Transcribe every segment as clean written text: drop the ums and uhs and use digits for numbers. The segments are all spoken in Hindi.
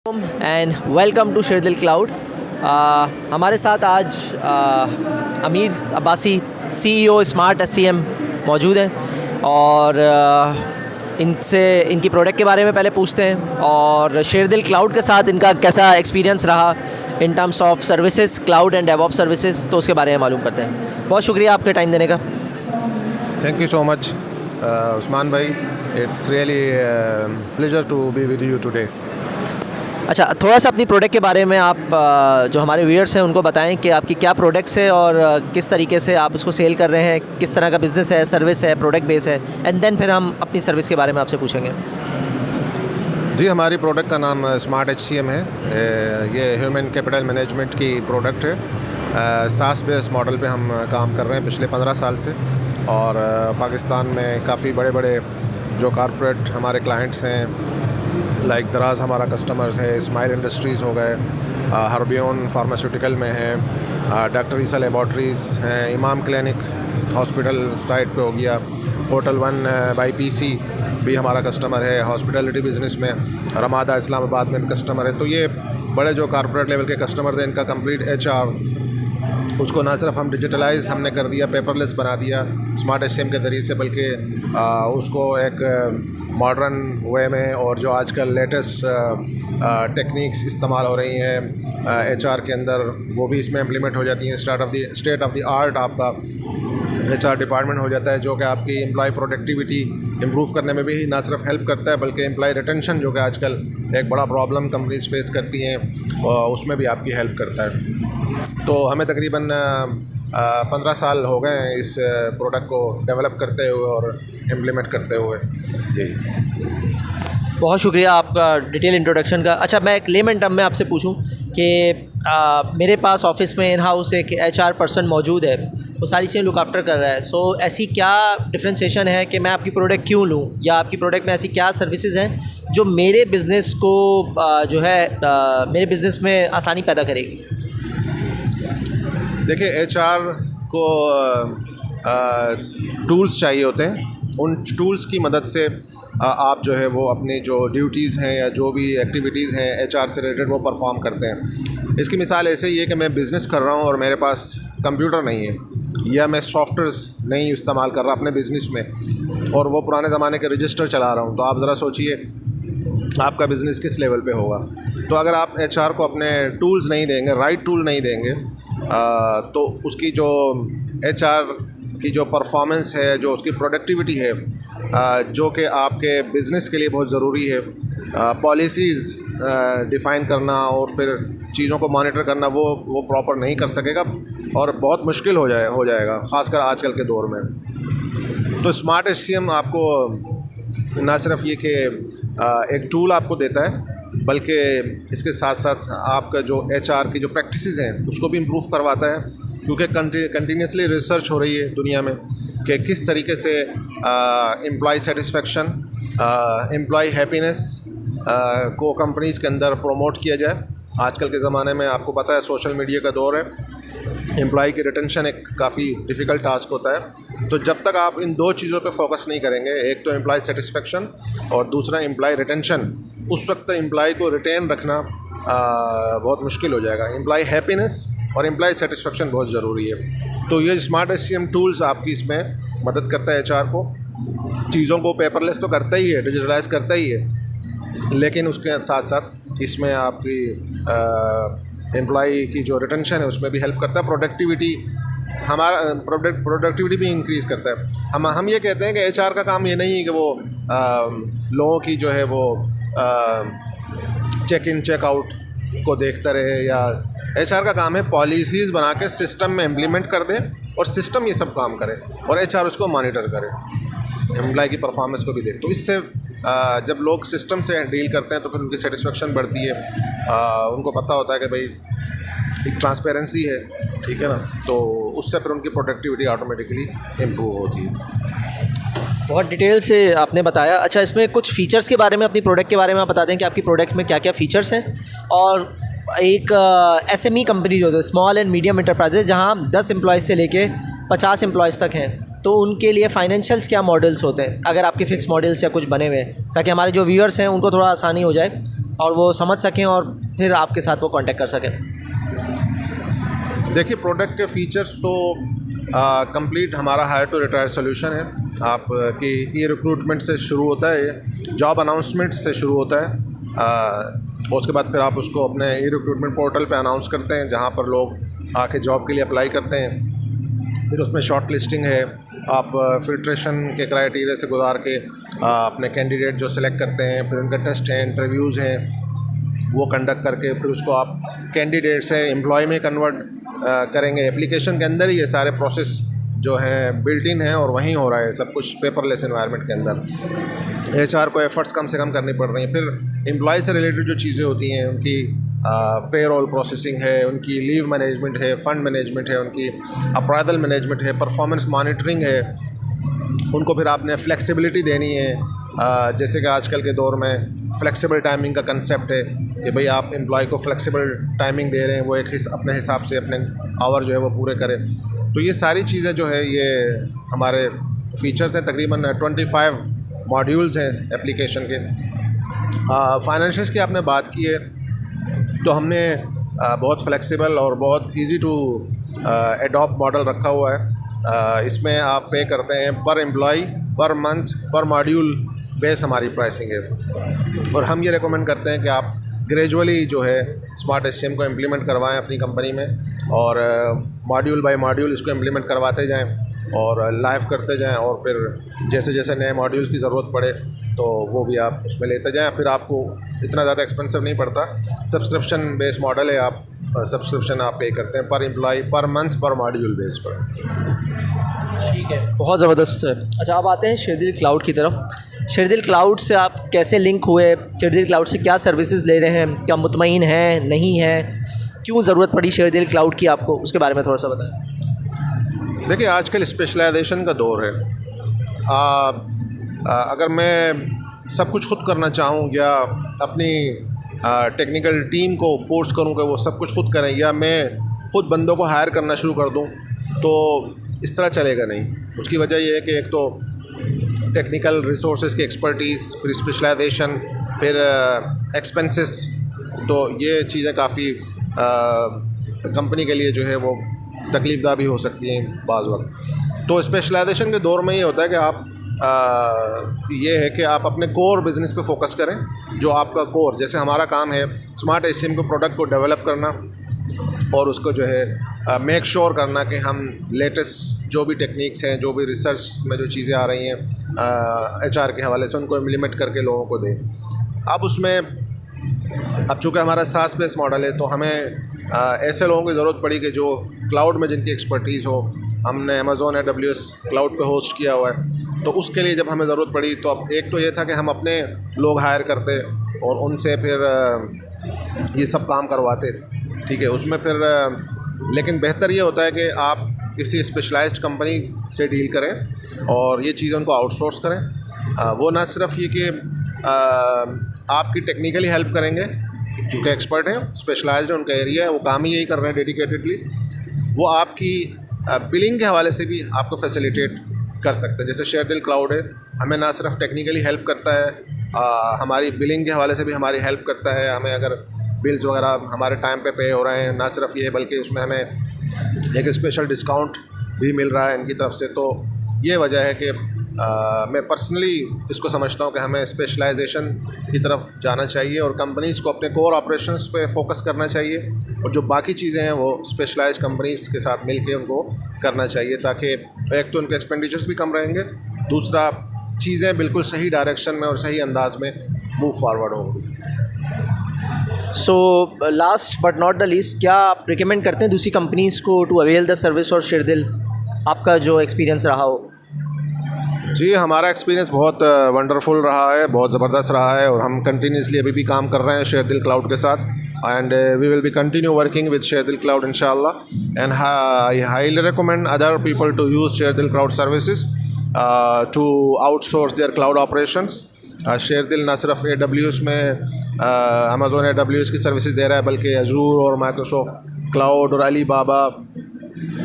And welcome to Sherdil cloud. हमारे साथ आज अमीर अब्बासी CEO स्मार्ट SCM मौजूद हैं और इनसे इनकी प्रोडक्ट के बारे में पहले पूछते हैं और शेरदिल क्लाउड के साथ इनका कैसा एक्सपीरियंस रहा in terms of services, cloud and DevOps services, तो उसके बारे में मालूम करते हैं। बहुत शुक्रिया आपके टाइम देने का। Thank you so much, Usman bhai. It's really a pleasure to be with you today. अच्छा, थोड़ा सा अपनी प्रोडक्ट के बारे में आप जो हमारे व्यूअर्स हैं उनको बताएं कि आपकी क्या प्रोडक्ट्स है और किस तरीके से आप उसको सेल कर रहे हैं, किस तरह का बिज़नेस है, सर्विस है, प्रोडक्ट बेस है, एंड देन फिर हम अपनी सर्विस के बारे में आपसे पूछेंगे। जी, हमारी प्रोडक्ट का नाम स्मार्ट HCM है। ये ह्यूमन कैपिटल मैनेजमेंट की प्रोडक्ट है। SaaS बेस्ड मॉडल पे हम काम कर रहे हैं पिछले 15 साल से और पाकिस्तान में काफ़ी बड़े बड़े जो कॉर्पोरेट हमारे क्लाइंट्स हैं, लाइक दराज हमारा कस्टमर्स है, स्माइल इंडस्ट्रीज़ हो गए, हर्बियन फार्मास्यूटिकल में है, डॉक्टर ईसा लेबॉर्ट्रीज़ हैं, इमाम क्लिनिक हॉस्पिटल साइट पे हो गया, होटल 1 बाई PC भी हमारा कस्टमर है, हॉस्पिटलिटी बिज़नेस में रमादा इस्लामाबाद में कस्टमर है। तो ये बड़े जो कॉर्पोरेट लेवल के कस्टमर थे, इनका कंप्लीट HR उसको ना सिर्फ हम डिजिटलाइज हमने कर दिया, पेपरलेस बना दिया स्मार्ट HCM के ज़रिए से, बल्कि उसको एक मॉडर्न वे में और जो आजकल लेटेस्ट टेक्निक्स इस्तेमाल हो रही हैं HR के अंदर, वो भी इसमें इम्प्लीमेंट हो जाती हैं। स्टेट ऑफ द आर्ट आपका HR डिपार्टमेंट हो जाता है, जो कि आपकी एम्प्लॉय प्रोडक्टिविटी इम्प्रूव करने में भी ना सिर्फ हेल्प करता है, बल्कि एम्प्लॉय रिटेंशन जो कि आजकल एक बड़ा प्रॉब्लम कंपनीज फेस करती हैं, उसमें भी आपकी हेल्प करता है। तो हमें तकरीबन 15 साल हो गए हैं इस प्रोडक्ट को डेवलप करते हुए और इम्प्लीमेंट करते हुए। जी, बहुत शुक्रिया आपका डिटेल इंट्रोडक्शन का। अच्छा, मैं एक लेमन टर्म में आपसे पूछूं कि मेरे पास ऑफिस में इन हाउस एक HR पर्सन मौजूद है, वो सारी चीज़ें लुक आफ्टर कर रहा है। सो ऐसी क्या डिफ्रेंशिएशन है कि मैं आपकी प्रोडक्ट क्यों लूँ, या आपकी प्रोडक्ट में ऐसी क्या सर्विसेज हैं जो मेरे बिज़नेस को जो है मेरे बिज़नेस में आसानी पैदा करेगी? देखिए, HR को टूल्स चाहिए होते हैं। उन टूल्स की मदद से आप जो है वो अपनी जो ड्यूटीज़ हैं या जो भी एक्टिविटीज़ हैं HR से रिलेटेड, वो परफॉर्म करते हैं। इसकी मिसाल ऐसे ही है कि मैं बिज़नेस कर रहा हूँ और मेरे पास कंप्यूटर नहीं है, या मैं सॉफ्टवेयर्स नहीं इस्तेमाल कर रहा अपने बिज़नेस में, और वो पुराने ज़माने के रजिस्टर चला रहा हूँ, तो आप ज़रा सोचिए आपका बिज़नेस किस लेवल पे होगा। तो अगर आप HR को अपने टूल्स नहीं देंगे, राइट टूल नहीं देंगे, तो उसकी जो HR की जो परफॉर्मेंस है, जो उसकी प्रोडक्टिविटी है, जो कि आपके बिज़नेस के लिए बहुत ज़रूरी है, पॉलिसीज़ डिफ़ाइन करना और फिर चीज़ों को मॉनिटर करना, वो प्रॉपर नहीं कर सकेगा और बहुत मुश्किल हो जाएगा, ख़ासकर आजकल के दौर में। तो स्मार्ट HCM आपको ना सिर्फ ये कि एक टूल आपको देता है, बल्कि इसके साथ साथ आपका जो HR की जो प्रैक्टिसेस हैं उसको भी इम्प्रूव करवाता है, क्योंकि कंटिन्यूसली रिसर्च हो रही है दुनिया में कि किस तरीके से एम्प्लॉय सेटिस्फेक्शन, एम्प्लॉय हैप्पीनेस को कंपनीज़ के अंदर प्रमोट किया जाए। आजकल के ज़माने में आपको पता है सोशल मीडिया का दौर है, एम्प्लॉय की रिटेंशन एक काफ़ी डिफ़िकल्ट टास्क होता है। तो जब तक आप इन दो चीज़ों पे फोकस नहीं करेंगे, एक तो एम्प्लॉय सेटिस्फेक्शन और दूसरा एम्प्लॉय रिटेंशन, उस वक्त एम्प्लॉय को रिटेन रखना बहुत मुश्किल हो जाएगा। एम्प्लॉय हैप्पीनेस और एम्प्लॉय सेटिस्फेक्शन बहुत ज़रूरी है। तो ये स्मार्ट HCM टूल्स आपकी इसमें मदद करता है HR को। चीज़ों को पेपरलेस तो करता ही है, डिजिटलाइज करता ही है, लेकिन उसके साथ साथ इसमें आपकी एम्प्लॉय की जो रिटेंशन है उसमें भी हेल्प करता है। प्रोडक्टिविटी भी इंक्रीज़ करता है। हम ये कहते हैं कि HR का काम ये नहीं है कि वो लोगों की जो है वो चेक इन चेक आउट को देखता रहे, या HR का काम है पॉलिसीज़ बना के सिस्टम में इम्प्लीमेंट कर दे और सिस्टम ये सब काम करे और HR उसको मॉनिटर करे, एम्प्लॉय की परफॉर्मेंस को भी देखे। तो इससे जब लोग सिस्टम से डील करते हैं तो फिर उनकी सेटिस्फेक्शन बढ़ती है, उनको पता होता है कि भाई एक ट्रांसपेरेंसी है, ठीक है ना, तो उससे फिर उनकी प्रोडक्टिविटी ऑटोमेटिकली इम्प्रूव होती है। बहुत डिटेल से आपने बताया। अच्छा, इसमें कुछ फ़ीचर्स के बारे में, अपनी प्रोडक्ट के बारे में आप बता दें कि आपकी प्रोडक्ट में क्या क्या फ़ीचर्स हैं, और एक SME कंपनी जो है, स्मॉल एंड मीडियम एंटरप्राइजेज, जहाँ 10 एम्प्लॉयज़ से लेके 50 एम्प्लॉयज़ तक हैं, तो उनके लिए फाइनेंशियल्स क्या मॉडल्स होते हैं, अगर आपके फ़िक्स मॉडल्स या कुछ बने हुए हैं, ताकि हमारे जो व्यूअर्स हैं उनको थोड़ा आसानी हो जाए और वो समझ सकें और फिर आपके साथ वो कांटेक्ट कर सकें? देखिए, प्रोडक्ट के फीचर्स तो कंप्लीट हमारा हायर टू रिटायर सोल्यूशन है। आपकी ई रिक्रूटमेंट से शुरू होता है, ये जॉब अनाउंसमेंट से शुरू होता है। उसके बाद फिर आप उसको अपने ई रिक्रूटमेंट पोर्टल पे अनाउंस करते हैं, जहाँ पर लोग आके जॉब के लिए अप्लाई करते हैं। फिर उसमें शॉर्ट लिस्टिंग है, आप फिल्ट्रेशन के क्राइटेरिया से गुजार के अपने कैंडिडेट जो सिलेक्ट करते हैं, फिर उनका टेस्ट है, इंटरव्यूज़ हैं, वो कंडक्ट करके फिर उसको आप कैंडिडेट से एम्प्लॉय में कन्वर्ट करेंगे। एप्लीकेशन के अंदर ही ये सारे प्रोसेस जो हैं बिल्ट इन है और वहीं हो रहा है सब कुछ पेपरलेस एनवायरनमेंट के अंदर। एचआर को एफर्ट्स कम से कम करनी पड़ रही हैं। फिर एम्प्लॉय से रिलेटेड जो चीज़ें होती हैं, उनकी पेरोल प्रोसेसिंग है, उनकी लीव मैनेजमेंट है, फ़ंड मैनेजमेंट है, उनकी अप्राइजल मैनेजमेंट है, परफॉर्मेंस मॉनिटरिंग है। उनको फिर आपने फ्लेक्सिबिलिटी देनी है, जैसे कि आजकल के दौर में फ्लेक्सिबल टाइमिंग का कंसेप्ट है कि भाई आप एम्प्लॉय को फ्लेक्सिबल टाइमिंग दे रहे हैं, वो अपने हिसाब से अपने आवर जो है वो पूरे करें। तो ये सारी चीज़ें जो है ये हमारे फीचर्स हैं। तकरीबन 25 मॉड्यूल्स हैं एप्लीकेशन के। फाइनेंशियल्स की आपने बात की है, तो हमने बहुत फ्लेक्सिबल और बहुत इजी टू एडॉप्ट मॉडल रखा हुआ है। इसमें आप पे करते हैं पर एम्प्लॉय, पर मंथ, पर मॉड्यूल बेस हमारी प्राइसिंग है। और हम ये रेकमेंड करते हैं कि आप ग्रेजुअली जो है स्मार्ट एचसीएम को इम्प्लीमेंट करवाएं अपनी कंपनी में, और मॉड्यूल बाय मॉड्यूल इसको इम्प्लीमेंट करवाते जाएं और लाइव करते जाएं, और फिर जैसे जैसे नए मॉड्यूल्स की ज़रूरत पड़े तो वो भी आप उसमें लेते जाएं। फिर आपको इतना ज़्यादा एक्सपेंसिव नहीं पड़ता, सब्सक्रिप्शन बेस मॉडल है। आप सब्सक्रिप्शन आप पे करते हैं पर एम्प्लॉय, पर मंथ, पर मॉड्यूल बेस पर। ठीक है, बहुत ज़बरदस्त है। अच्छा, अब आते हैं शेरदिल क्लाउड की तरफ। शेरदिल क्लाउड से आप कैसे लिंक हुए? शेरदिल क्लाउड से क्या सर्विसेज ले रहे हैं? क्या मुतमईन हैं, नहीं हैं? क्यों ज़रूरत पड़ी शेरदिल क्लाउड की आपको? उसके बारे में थोड़ा सा बताएं। देखिए, आजकल स्पेशलाइजेशन का दौर है। अगर मैं सब कुछ खुद करना चाहूँ या अपनी टेक्निकल टीम को फोर्स करूँ कि वो सब कुछ खुद करें, या मैं खुद बंदों को हायर करना शुरू कर दूँ, तो इस तरह चलेगा नहीं। उसकी वजह यह है कि एक तो टेक्निकल रिसोर्सेज की एक्सपर्टीज़, फिर स्पेशलाइजेशन, फिर एक्सपेंसेस, तो ये चीज़ें काफ़ी कंपनी के लिए जो है वो तकलीफ़दा भी हो सकती हैं बाज़ वक्त। तो स्पेशलाइजेशन के दौर में ये होता है कि आप ये है कि आप अपने कोर बिज़नेस पे फोकस करें। जो आपका कोर, जैसे हमारा काम है स्मार्ट एचसीएम को प्रोडक्ट को डेवलप करना और उसको जो है मेक श्योर करना कि हम लेटेस्ट जो भी टेक्निक्स हैं, जो भी रिसर्च में जो चीज़ें आ रही हैं एचआर के हवाले से, उनको इम्प्लीमेंट करके लोगों को दें। अब उसमें अब चूँकि हमारा सास बेस मॉडल है, तो हमें ऐसे लोगों की ज़रूरत पड़ी कि जो क्लाउड में जिनकी एक्सपर्टीज़ हो। हमने अमेज़ॉन AWS क्लाउड पे होस्ट किया हुआ है, तो उसके लिए जब हमें ज़रूरत पड़ी तो अब एक तो ये था कि हम अपने लोग हायर करते और उनसे फिर ये सब काम करवाते, ठीक है। उसमें फिर लेकिन बेहतर ये होता है कि आप किसी स्पेशलाइज्ड कंपनी से डील करें और ये चीज़ें उनको आउटसोर्स करें। वो ना सिर्फ ये कि आपकी टेक्निकली हेल्प करेंगे, क्योंकि एक्सपर्ट हैं, स्पेशलाइज्ड है, उनका एरिया है, वो काम ही यही कर रहे हैं डेडिकेटेडली। वो आपकी बिलिंग के हवाले से भी आपको फैसिलिटेट कर सकते हैं। जैसे शेरदिल क्लाउड है, हमें ना सिर्फ टेक्निकली हेल्प करता है, हमारी बिलिंग के हवाले से भी हमारी हेल्प करता है। हमें अगर बिल्स वगैरह हमारे टाइम पे हो रहे हैं, ना सिर्फ ये बल्कि उसमें हमें एक स्पेशल डिस्काउंट भी मिल रहा है इनकी तरफ से। तो ये वजह है कि मैं पर्सनली इसको समझता हूँ कि हमें स्पेशलाइजेशन की तरफ जाना चाहिए और कंपनीज़ को अपने कोर ऑपरेशंस पे फोकस करना चाहिए, और जो बाकी चीज़ें हैं वो स्पेशलाइज्ड कंपनीज़ के साथ मिलके उनको करना चाहिए, ताकि एक तो उनके एक्सपेंडिचर्स भी कम रहेंगे, दूसरा चीज़ें बिल्कुल सही डायरेक्शन में और सही अंदाज में मूव फॉरवर्ड होंगी। So last but not the least, क्या आप रिकमेंड करते हैं दूसरी कंपनीज़ को टू अवेल द सर्विस और शेरदिल? आपका जो एक्सपीरियंस रहा हो। जी, हमारा एक्सपीरियंस बहुत वंडरफुल रहा है, बहुत ज़बरदस्त रहा है, और हम कंटिन्यूसली अभी भी काम कर रहे हैं शेरदिल क्लाउड के साथ, and we will be continue working with Sherdil Cloud इंशाल्लाह। And I highly recommend other people to use Sherdil Cloud services to outsource their cloud operations. Sherdil ना सिर्फ AWS में अमेज़ॉन AWS की सर्विसेज दे रहा है, बल्कि अजूर और माइक्रोसॉफ्ट क्लाउड और अलीबाबा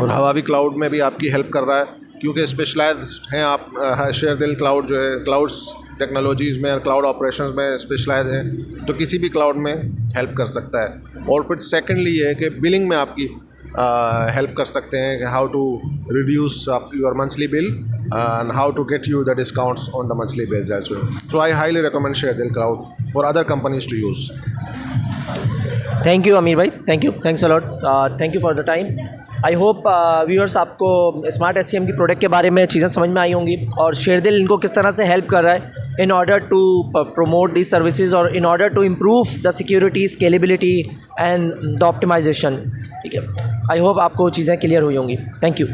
और हवावी क्लाउड में भी आपकी हेल्प कर रहा है, क्योंकि स्पेशलाइज्ड हैं आप। शेरदिल क्लाउड जो है क्लाउड्स टेक्नोलॉजीज़ में क्लाउड ऑपरेशंस में स्पेशलाइज हैं तो किसी भी क्लाउड में हेल्प कर सकता है। और फिर सेकेंडली ये है कि बिलिंग में आपकी हेल्प कर सकते हैं कि how to reduce your monthly bill and how to get you the discounts on the monthly bills as well. So I highly recommend ShareDeal Cloud for other companies to use. Thank you अमीर भाई, thank you, thanks a lot, thank you for the time. I hope viewers आपको स्मार्ट SCM की प्रोडक्ट के बारे में चीज़ें समझ में आई होंगी और शेयरदिल इनको किस तरह से हेल्प कर रहा है in order to promote the services और in order to improve the security, scalability and the optimisation. ठीक है, आई होप आपको चीज़ें क्लियर हुई होंगी। Thank you.